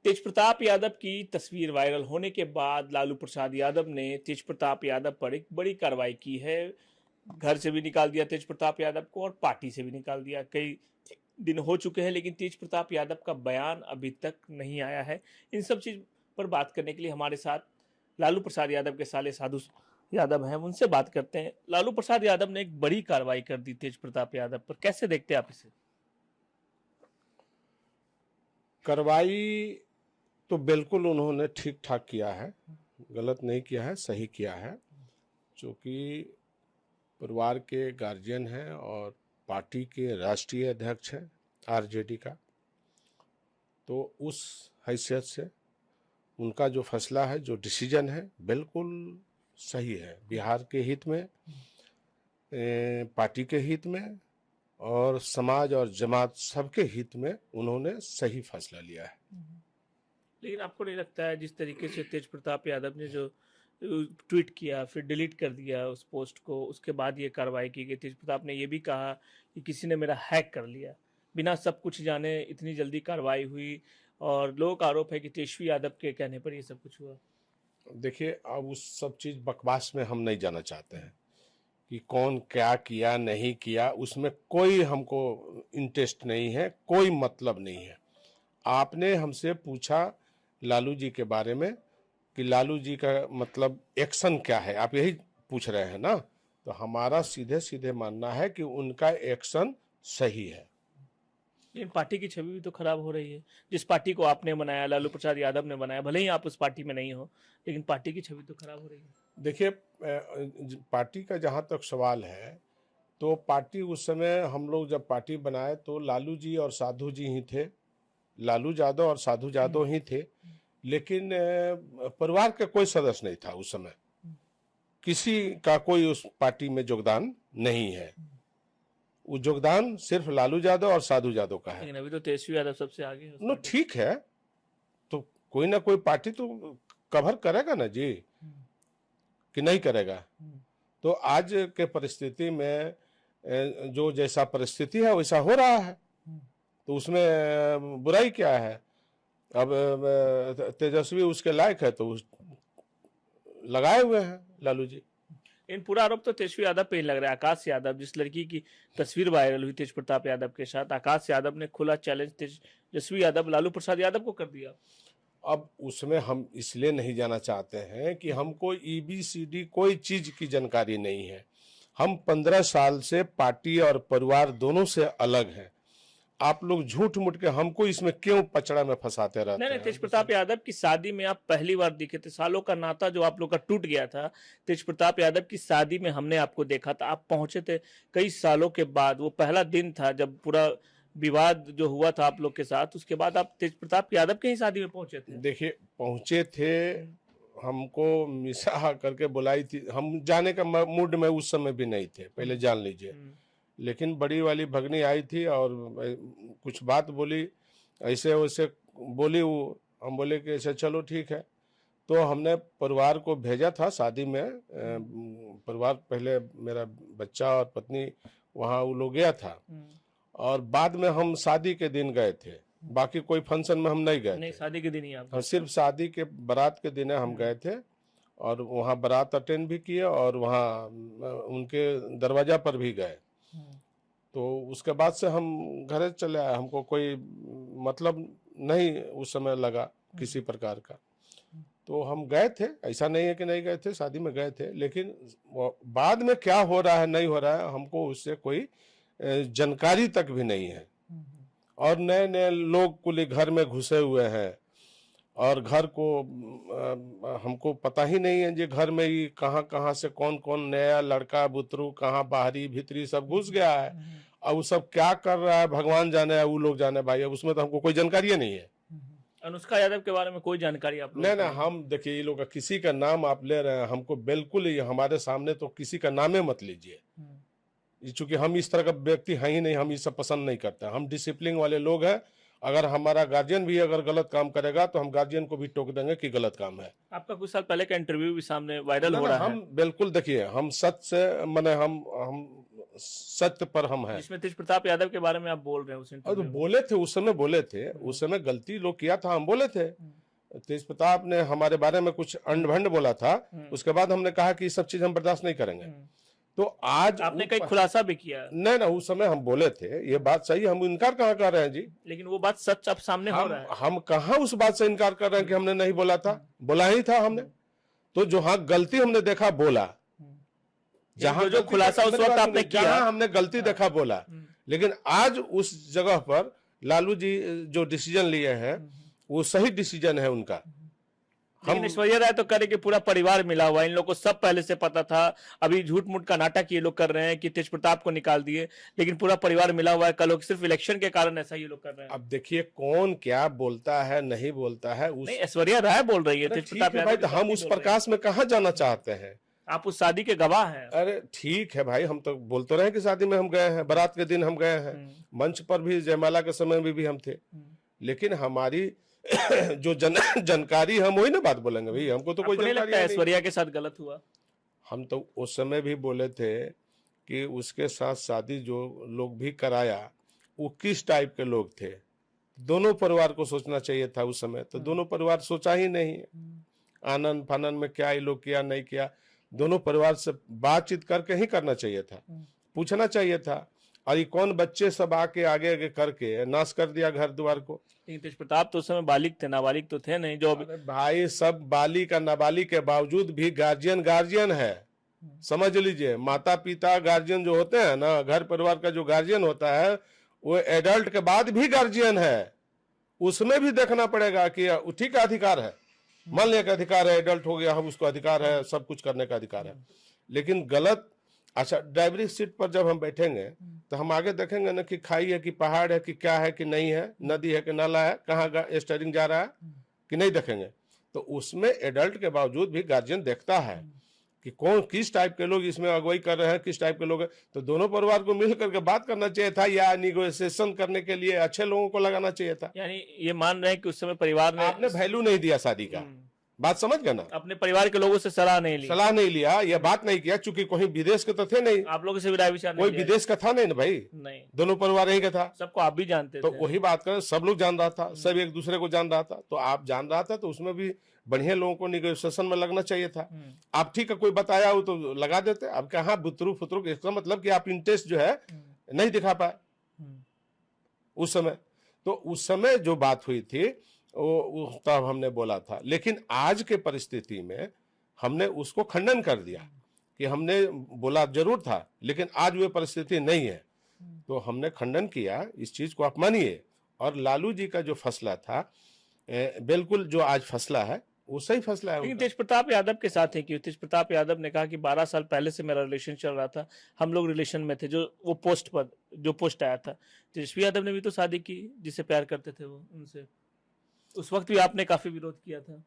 तेजप्रताप यादव की तस्वीर वायरल होने के बाद लालू प्रसाद यादव ने तेजप्रताप यादव पर एक बड़ी कार्रवाई की है। घर से भी निकाल दिया तेजप्रताप यादव को और पार्टी से भी निकाल दिया। कई दिन हो चुके हैं लेकिन तेजप्रताप यादव का बयान अभी तक नहीं आया है। इन सब चीज पर बात करने के लिए हमारे साथ लालू प्रसाद यादव के साले साधु यादव हैं, उनसे बात करते हैं। लालू प्रसाद यादव ने एक बड़ी कार्रवाई कर दी तेजप्रताप यादव पर, कैसे देखते हैं आप इसे? कार्रवाई तो बिल्कुल उन्होंने ठीक ठाक किया है, गलत नहीं किया है, सही किया है। क्योंकि परिवार के गार्जियन हैं और पार्टी के राष्ट्रीय अध्यक्ष हैं आरजेडी का, तो उस हैसियत से उनका जो फैसला है, जो डिसीजन है, बिल्कुल सही है। बिहार के हित में, पार्टी के हित में और समाज और जमात सबके हित में उन्होंने सही फैसला लिया है। लेकिन आपको नहीं लगता है जिस तरीके से तेजप्रताप यादव ने जो ट्वीट किया फिर डिलीट कर दिया उस पोस्ट को, उसके बाद ये कार्रवाई की गई? तेजप्रताप ने ये भी कहा कि किसी ने मेरा हैक कर लिया, बिना सब कुछ जाने इतनी जल्दी कार्रवाई हुई, और लोगों का आरोप है कि तेजस्वी यादव के कहने पर ये सब कुछ हुआ। देखिए, अब उस सब चीज़ बकवास में हम नहीं जाना चाहते हैं कि कौन क्या किया नहीं किया, उसमें कोई हमको इंटरेस्ट नहीं है, कोई मतलब नहीं है। आपने हमसे पूछा लालू जी के बारे में कि लालू जी का मतलब एक्शन क्या है, आप यही पूछ रहे हैं ना? तो हमारा सीधे सीधे मानना है कि उनका एक्शन सही है। लेकिन पार्टी की छवि भी तो खराब हो रही है। जिस पार्टी को आपने बनाया, लालू प्रसाद यादव ने बनाया, भले ही आप उस पार्टी में नहीं हो, लेकिन पार्टी की छवि तो खराब हो रही है। देखिए, पार्टी का जहाँ तक सवाल है, तो पार्टी उस समय हम लोग जब पार्टी बनाए तो लालू जी और साधु जी ही थे, लालू यादव और साधु यादव ही थे। लेकिन परिवार का कोई सदस्य नहीं था उस समय, किसी का कोई उस पार्टी में योगदान नहीं है। वो योगदान सिर्फ लालू यादव और साधु यादव का है। लेकिन अभी तो तेजस्वी यादव सबसे आगे है। नो, ठीक है, तो कोई ना कोई पार्टी तो कवर करेगा ना जी, कि नहीं करेगा? तो आज के परिस्थिति में जो जैसा परिस्थिति है वैसा हो रहा है, तो उसमें बुराई क्या है? अब तेजस्वी उसके लायक है तो लगाए हुए हैं लालू जी। इन पूरा आरोप तो तेजस्वी यादव पे ही लग रहा है। आकाश यादव, जिस लड़की की तस्वीर वायरल हुई तेजप्रताप यादव के साथ, आकाश यादव ने खुला चैलेंज तेजस्वी यादव लालू प्रसाद यादव को कर दिया। अब उसमें हम इसलिए नहीं जाना चाहते हैं कि हमको EBCD कोई चीज की जानकारी नहीं है। हम 15 साल से पार्टी और परिवार दोनों से अलग हैं। आप लोग झूठ मूठ के हमको इसमें क्यों पचड़ा में फंसाते रहते हैं? नहीं, तेजप्रताप यादव की शादी में आप पहली बार दिखे थे। सालों का नाता जो आप लोग का टूट गया था, तेजप्रताप यादव की शादी में हमने आपको देखा था। आप पहुंचे थे कई सालों के बाद, वो पहला दिन था जब पूरा विवाद जो हुआ था आप लोग के साथ, उसके बाद आप तेजप्रताप यादव के ही शादी में पहुंचे थे। देखिए, पहुंचे थे, हमको मिसा करके बुलाई थी, हम जाने का मूड में उस समय भी नहीं थे, पहले जान लीजिए। लेकिन बड़ी वाली भगनी आई थी और कुछ बात बोली, ऐसे वैसे बोली वो, हम बोले कि ऐसे चलो ठीक है। तो हमने परिवार को भेजा था शादी में, परिवार पहले मेरा बच्चा और पत्नी वहाँ वो लोग गया था, और बाद में हम शादी के दिन गए थे। बाकी कोई फंक्शन में हम नहीं गए थे। शादी के दिन ही आप? हम सिर्फ शादी के बारात के दिन हम गए थे, और वहाँ बारात अटेंड भी किए और वहाँ उनके दरवाजा पर भी गए। तो उसके बाद से हम घर चले आए, हमको कोई मतलब नहीं उस समय लगा किसी प्रकार का। तो हम गए थे, ऐसा नहीं है कि नहीं गए थे, शादी में गए थे, लेकिन बाद में क्या हो रहा है नहीं हो रहा है हमको उससे कोई जानकारी तक भी नहीं है। और नए नए लोग कुल घर में घुसे हुए हैं, और घर को हमको पता ही नहीं है जी घर में ही कहाँ कहाँ से कौन कौन नया लड़का बुतरू कहाँ बाहरी भीतरी सब घुस गया है। अब वो सब क्या कर रहा है भगवान जाने, वो लोग जाने भाई, अब उसमें तो हमको कोई जानकारी नहीं है। अनुष्का यादव के बारे में कोई जानकारी आप लोग? नहीं, हम देखिए, ये लोग किसी का नाम आप ले रहे हैं, हमको बिल्कुल ही हमारे सामने तो किसी का नाम मत लीजिए, चूंकि हम इस तरह का व्यक्ति हैं ही नहीं, हम ये सब पसंद नहीं करते। हम डिसिप्लिन वाले लोग हैं। अगर हमारा गार्जियन भी अगर गलत काम करेगा तो हम गार्जियन को भी टोक देंगे कि गलत काम है। आपका कुछ साल पहले का इंटरव्यू भी सामने वायरल हो रहा है। हम बिल्कुल, देखिए, हम सच से माने हम सत्य पर हम हैं। जिसमें तेज प्रताप यादव के बारे में आप बोल रहे हैं उस और इंटरव्यू तो में। बोले थे, उस समय बोले थे, उस समय गलती लोग किया था, हम बोले थे। तेज प्रताप ने हमारे बारे में कुछ अंड-भंड बोला था, उसके बाद हमने कहा कि ये सब चीज हम बर्दाश्त नहीं करेंगे। तो आज आपने कई खुलासा भी किया, नहीं ना, उस समय हम बोले थे, ये बात सही, हम इनकार कहाँ कर रहे हैं जी। लेकिन वो बात सच अब सामने हो रहा है। हम कहाँ उस बात से इनकार कर रहे हैं कि हमने नहीं बोला था, बोला ही था हमने। तो जो हाँ गलती हमने देखा बोला, जहां जो खुलासा उस वक्त आपने किया, जहां हमने गलती देखा बोला। लेकिन आज उस जगह पर लालू जी जो डिसीजन लिए हैं वो सही डिसीजन है उनका। लेकिन ऐश्वर्या राय तो करे कि पूरा परिवार मिला हुआ है, इन लोगों को सब पहले से पता था। अभी झूठ मूठ का नाटक ये लोग कर रहे हैं कि तेज प्रताप को निकाल दिए, लेकिन पूरा परिवार मिला हुआ है। कल लोग सिर्फ इलेक्शन के कारण ऐसा ये लोग कर रहे हैं। अब देखिए कौन क्या बोलता है नहीं बोलता है, उस नहीं, ऐश्वर्या राय बोल रही है, तेज प्रताप भाई, तो हम उस प्रकाश में कहाँ जाना चाहते हैं। आप उस शादी के गवाह हैं। अरे ठीक है भाई, हम तो बोलते रहे कि शादी में हम गए हैं, बारात के दिन हम गए हैं, मंच पर भी जयमाला के समय में भी हम थे। लेकिन हमारी जो जानकारी, हम वही ना बात बोलेंगे भाई, हमको तो कोई जानकारी नहीं। ऐश्वर्या के साथ गलत हुआ। हम तो उस समय भी बोले थे कि उसके साथ शादी जो लोग भी कराया वो किस टाइप के लोग थे। दोनों परिवार को सोचना चाहिए था उस समय, तो दोनों परिवार सोचा ही नहीं। आनंद फानंद में क्या ये लोग किया नहीं किया, दोनों परिवार से बातचीत करके ही करना चाहिए था, पूछना चाहिए था। और ये कौन बच्चे सब आके आगे आगे करके नाश कर दिया घर द्वार को। तेज प्रताप तो उस समय बालिग थे, नाबालिग तो थे नहीं। जो भाई सब बालिग का नाबालिग के बावजूद भी गार्जियन है, समझ लीजिए। माता पिता गार्जियन जो होते हैं ना, घर परिवार का जो गार्जियन होता है वो एडल्ट के बाद भी गार्जियन है। उसमें भी देखना पड़ेगा कि ठीक का अधिकार है, मान लिया का अधिकार है, एडल्ट हो गया, हम उसको अधिकार है, सब कुछ करने का अधिकार है। लेकिन गलत, अच्छा ड्राइवरी सीट पर जब हम बैठेंगे तो हम आगे देखेंगे ना कि खाई है कि पहाड़ है कि क्या है कि नहीं है, नदी है कि नाला है, कहाँ स्टीयरिंग जा रहा है कि नहीं देखेंगे। तो उसमें एडल्ट के बावजूद भी गार्जियन देखता है कि कौन किस टाइप के लोग इसमें अगुवाई कर रहे हैं, किस टाइप के लोग हैं। तो दोनों परिवार को मिल करके बात करना चाहिए था, या निगोशिएशन करने के लिए अच्छे लोगों को लगाना चाहिए था। यानी ये मान रहे हैं कि उस समय परिवार ने, आपने वैल्यू नहीं दिया शादी का, बात समझ गए ना। अपने परिवार के लोगों से सलाह नहीं लिया, यह बात नहीं किया, चूंकि कोई विदेश के तो थे नहीं, आप लोगों से भी राय विचार कोई विदेश का था नहीं ना भाई, नहीं, दोनों परिवार यही का था। सबको आप भी जानते तो थे। वही बात करें, सब लोग जान रहा था, सब एक दूसरे को जान रहा था। तो आप जान रहा था तो उसमें भी बढ़िया लोगों को निगोशिएशन में लगना चाहिए था। आप ठीक है, कोई बताया हो तो लगा देते। अब कहाँ बुतरू फुतरू, इसका मतलब कि आप इंटरेस्ट जो है नहीं दिखा पाए उस समय। तो उस समय जो बात हुई थी वो तब हमने बोला था। लेकिन आज के परिस्थिति में हमने उसको खंडन कर दिया कि हमने बोला जरूर था, लेकिन आज वो परिस्थिति नहीं है। तो हमने खंडन किया, इस चीज को आप मानिए। और लालू जी का जो फैसला था, बिल्कुल जो आज फैसला है वो सही फैसला है। लेकिन तेज प्रताप यादव के साथ है कि तेज प्रताप यादव ने कहा कि 12 साल पहले से मेरा रिलेशन चल रहा था, हम लोग रिलेशन में थे। जो वो पोस्ट पर जो पोस्ट आया था, तेजस्वी यादव ने भी तो शादी की जिससे प्यार करते थे वो, उनसे उस वक्त भी आपने काफी विरोध किया था।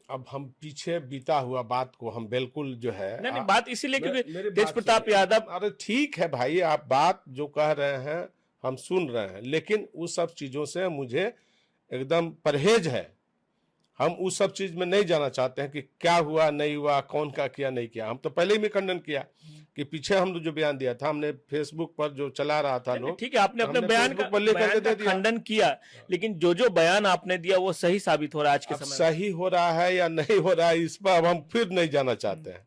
अब हम पीछे बीता हुआ बात को हम बिल्कुल जो है नहीं, बात इसीलिए क्योंकि तेज प्रताप यादव, अरे ठीक है भाई, आप बात जो कह रहे हैं हम सुन रहे हैं, लेकिन उस सब चीजों से मुझे एकदम परहेज है। हम उस सब चीज में नहीं जाना चाहते हैं कि क्या हुआ नहीं हुआ, कौन का किया नहीं किया। हम तो पहले ही में खंडन किया कि पीछे हम जो बयान दिया था, हमने फेसबुक पर जो चला रहा था लोग, ठीक है, आपने अपने बयान का खंडन किया, लेकिन जो बयान आपने दिया वो सही साबित हो रहा है आज के समय। सही हो रहा है या नहीं हो रहा है, इस पर अब हम फिर नहीं जाना चाहते हैं।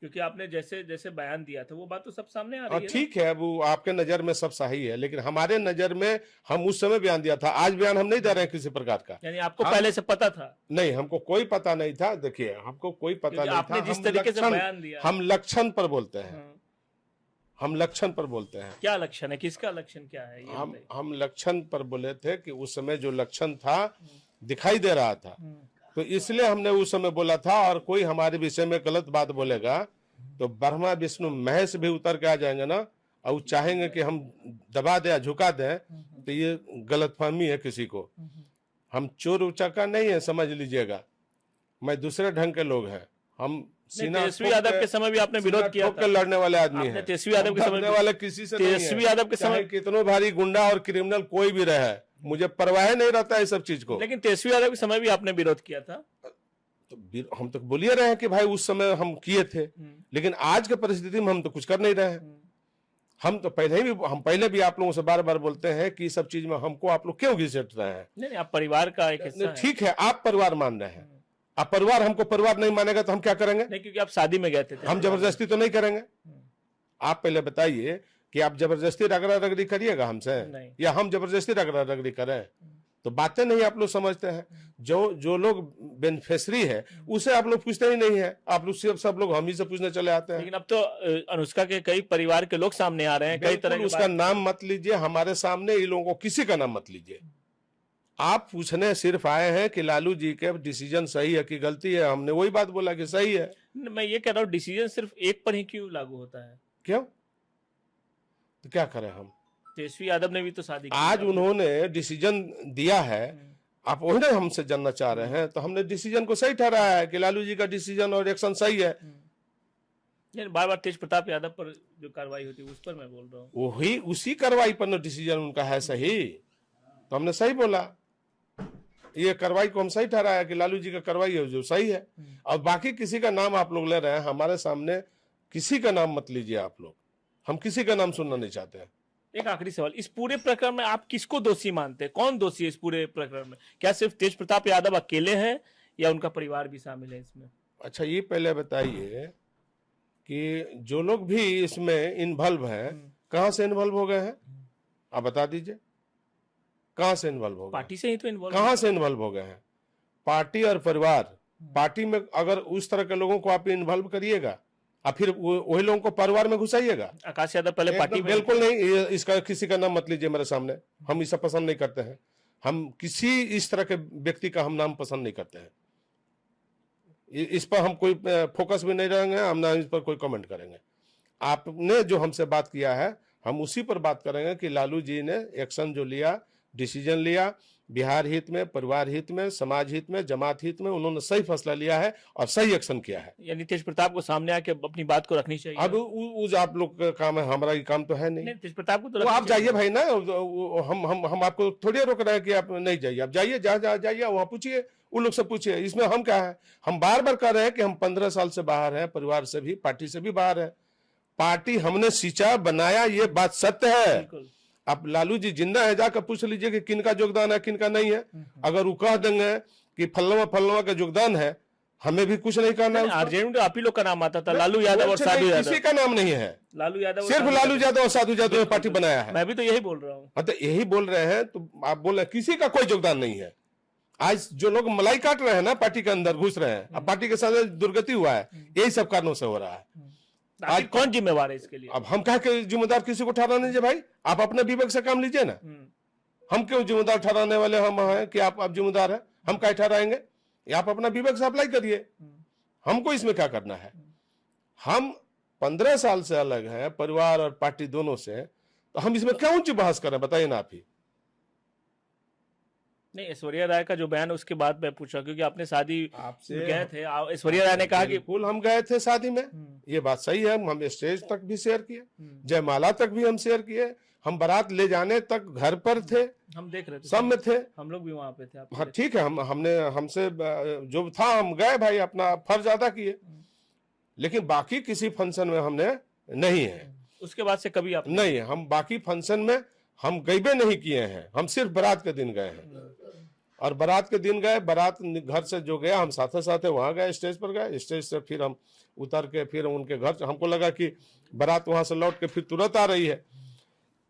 क्योंकि आपने जैसे जैसे बयान दिया था वो बात तो सब सामने आ रही है। ठीक है, वो आपके नजर में सब सही है, लेकिन हमारे नजर में हम उस समय बयान दिया था, आज बयान हम नहीं दे रहे हैं किसी प्रकार का। यानी आपको पहले से पता था? नहीं, हमको कोई पता नहीं था। देखिए, हमको कोई पता नहीं था। जिस तरीके से बयान दिया, हम लक्षण पर बोलते हैं, हम लक्षण पर बोलते हैं। क्या लक्षण है, किसका लक्षण क्या है? हम लक्षण पर बोले थे कि उस समय जो लक्षण था दिखाई दे रहा था, तो इसलिए हमने उस समय बोला था। और कोई हमारे विषय में गलत बात बोलेगा तो ब्रह्मा विष्णु महेश भी उतर के आ जाएंगे ना, और चाहेंगे कि हम दबा दे झुका दें, तो ये गलतफहमी है किसी को। हम चोर उचक्का नहीं है, समझ लीजिएगा। मैं दूसरे ढंग के लोग हैं। हम तेजस्वी यादव के समय भी आपने विरोध किया था, लड़ने वाले आदमी हैं। तेजस्वी यादव के समय वाले किसी से, तेजस्वी यादव के समय कितनों भारी गुंडा और क्रिमिनल कोई भी रहे, मुझे परवाह नहीं रहता है सब चीज को। लेकिन तेजस्वी यादव के समय भी आपने विरोध किया था। तो हम तो बोलिए रहे हैं कि भाई उस समय हम किए थे, लेकिन आज के परिस्थिति में हम तो कुछ कर नहीं रहे हैं। हम पहले भी आप लोगों से बार बार बोलते हैं कि सब चीज में हमको आप लोग क्यों घिसेट रहे हैं। नहीं, आप परिवार का एक हिस्सा है। ठीक है, आप परिवार मान रहे हैं, अब परिवार हमको परिवार नहीं मानेगा तो हम क्या करेंगे? नहीं, क्योंकि आप शादी में गए थे। हम जबरदस्ती तो नहीं करेंगे। आप पहले बताइए कि आप जबरदस्ती रगड़ा रगड़ी करिएगा हमसे, या हम जबरदस्ती रगड़ा रगड़ी करें? तो बातें नहीं आप लोग समझते हैं। जो लोग बेनिफिशियरी है उसे आप लोग पूछते ही नहीं है, आप लोग सब लोग हम ही से पूछने चले आते हैं। लेकिन अब तो अनुष्का के कई परिवार के लोग सामने आ रहे हैं, कई तरह के। उसका नाम मत लीजिए हमारे सामने, इन लोगों को किसी का नाम मत लीजिए। आप पूछने सिर्फ आए हैं कि लालू जी के डिसीजन सही है कि गलती है। हमने वही बात बोला कि सही है। मैं ये कह रहा हूँ, डिसीजन सिर्फ एक पर ही क्यों लागू होता है? क्यों? तो क्या करें हम? तेजस्वी यादव ने भी तो शादी की। आज उन्होंने डिसीजन दिया है, आप वही ना हमसे जानना चाह रहे हैं, तो हमने डिसीजन को सही ठहराया है कि लालू जी का डिसीजन और एक्शन सही है। बार बार तेज प्रताप यादव पर जो कार्रवाई होती है उस पर मैं बोल रहा हूँ, वही उसी कार्रवाई पर डिसीजन उनका है सही, तो हमने सही बोला। ये कार्रवाई को हम सही ठहराया कि लालू जी का कार्रवाई है जो सही है। और बाकी किसी का नाम आप लोग ले रहे हैं हमारे सामने, किसी का नाम मत लीजिए आप लोग, हम किसी का नाम सुनना नहीं चाहते हैं। एक आखिरी सवाल, इस पूरे प्रकरण में आप किसको दोषी मानते हैं? कौन दोषी है इस पूरे प्रकरण में? क्या सिर्फ तेज प्रताप यादव अकेले हैं या उनका परिवार भी शामिल है इसमें? अच्छा, ये पहले बताइए कि जो लोग भी इसमें इन्वॉल्व हैं कहाँ से इन्वॉल्व हो गए हैं? आप बता दीजिए, कहाँ से इन्वॉल्व हो गए? पार्टी से ही तो इन्वॉल्व। कहाँ से इन्वॉल्व हो गए हैं? पार्टी और परिवार। पार्टी में अगर उस तरह के लोगों को आप इन्वॉल्व करिएगा और फिर वही लोगों को परिवार में घुसाइएगा। आकाश यादव पहले पार्टी में। बिल्कुल नहीं, इसका किसी का नाम मत लीजिए मेरे सामने, हम इसे पसंद नहीं करते हैं। हम किसी इस तरह के व्यक्ति का हम नाम पसंद नहीं करते हैं। इस पर हम कोई फोकस भी नहीं रहेंगे, हम ना इस पर कोई कमेंट करेंगे। आपने जो हमसे बात किया है हम उसी पर बात करेंगे कि लालू जी ने एक्शन जो लिया, डिसीजन लिया, बिहार हित में, परिवार हित में, समाज हित में, जमात हित में, उन्होंने सही फैसला लिया है और सही एक्शन किया है। यानी तेज प्रताप को सामने आके अपनी बात को रखनी चाहिए। अब उस आप लोग का काम है, हमारा ये काम तो है नहीं। तेज प्रताप को तो आप जाइए भाई ना, हम आपको थोड़ी रोक रहे हैं कि आप नहीं जाइए। आप जाइए, जहाँ जाइए वहाँ पूछिए, उन लोग से पूछिए, इसमें हम क्या है? हम बार बार कह रहे हैं कि हम 15 साल से बाहर हैं, परिवार से भी, पार्टी से भी बाहर है। पार्टी हमने सींचा, बनाया, ये बात सत्य है। आप लालू जी जिंदा है, जाकर पूछ लीजिए कि किनका योगदान है, किनका नहीं है। अगर वो कह देंगे कि फलवा का योगदान है, हमें भी कुछ नहीं करना है। आरजेडी में आप ही लोग का नाम आता था, लालू यादव और साधु यादव। किसी का नाम नहीं है, लालू यादव, सिर्फ लालू यादव और साधु यादव ने पार्टी बनाया है। मैं भी तो यही बोल रहा हूँ। तो यही बोल रहे हैं, तो आप बोल रहे हैं किसी का कोई योगदान नहीं है। आज जो लोग मलाई काट रहे हैं ना, पार्टी के अंदर घुस रहे हैं, अब पार्टी के साथ दुर्गति हुआ है, यही सब कारणों से हो रहा है। आज कौन जिम्मेवार है इसके लिए? अब हम कह के जिम्मेदार किसी को ठहराने दीजिए भाई, आप अपने विवेक से काम लीजिए ना। हम क्यों जिम्मेदार ठहराने वाले हम हैं कि आप जिम्मेदार है? हम क्या ठहराएंगे? आप अपना विवेक से अप्लाई करिए, हमको इसमें क्या करना है? हम 15 साल से अलग हैं, परिवार और पार्टी दोनों से, तो हम इसमें क्या ऊंची बहस करें? बताइए ना आप ही। नहीं, ऐश्वर्या राय का जो बयान उसके बाद मैं पूछा, क्योंकि आपने शादी आपसे गए थे, ऐश्वर्या राय ने कहा कि बिल्कुल हम गए थे शादी में, ये बात सही है। हम स्टेज तक भी शेयर किए, जयमाला तक भी हम शेयर किए, हम बारात ले जाने तक घर पर थे, हम देख रहे थे, सब में थे, हम लोग भी वहां पे थे। हाँ ठीक है, हमसे जो था हम गए भाई, अपना फर्ज अदा किए, लेकिन बाकी किसी फंक्शन में हमने नहीं है। उसके बाद से कभी आप नहीं, हम बाकी फंक्शन में हम गईबे नहीं किए हैं, हम सिर्फ बारात के दिन गए हैं। और बारात के दिन गए, बारात घर से जो गया हम साथे साथे वहां गए, स्टेज पर गए, स्टेज से फिर हम उतर के फिर उनके घर, हमको लगा कि बारात वहां से लौट के फिर तुरंत आ रही है,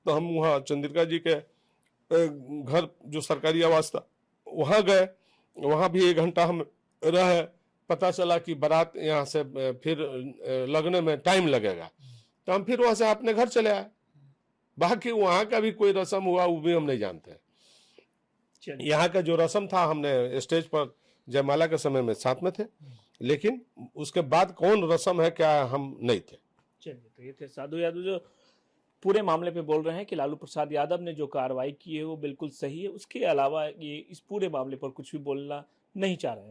तो हम वहाँ चंद्रिका जी के घर जो सरकारी आवास था वहां गए, वहां भी 1 घंटा हम रहे। पता चला कि बारात यहाँ से फिर लगने में टाइम लगेगा, तो हम फिर वहां से अपने घर चले आए। बाकी वहां का भी कोई रस्म हुआ वो भी हम नहीं जानते। यहाँ का जो रस्म था हमने स्टेज पर जयमाला के समय में साथ में थे, लेकिन उसके बाद कौन रस्म है क्या हम नहीं थे। चलिए, तो ये थे साधु यादव जो पूरे मामले पे बोल रहे हैं कि लालू प्रसाद यादव ने जो कार्रवाई की है वो बिल्कुल सही है। उसके अलावा ये इस पूरे मामले पर कुछ भी बोलना नहीं चाह रहे हैं।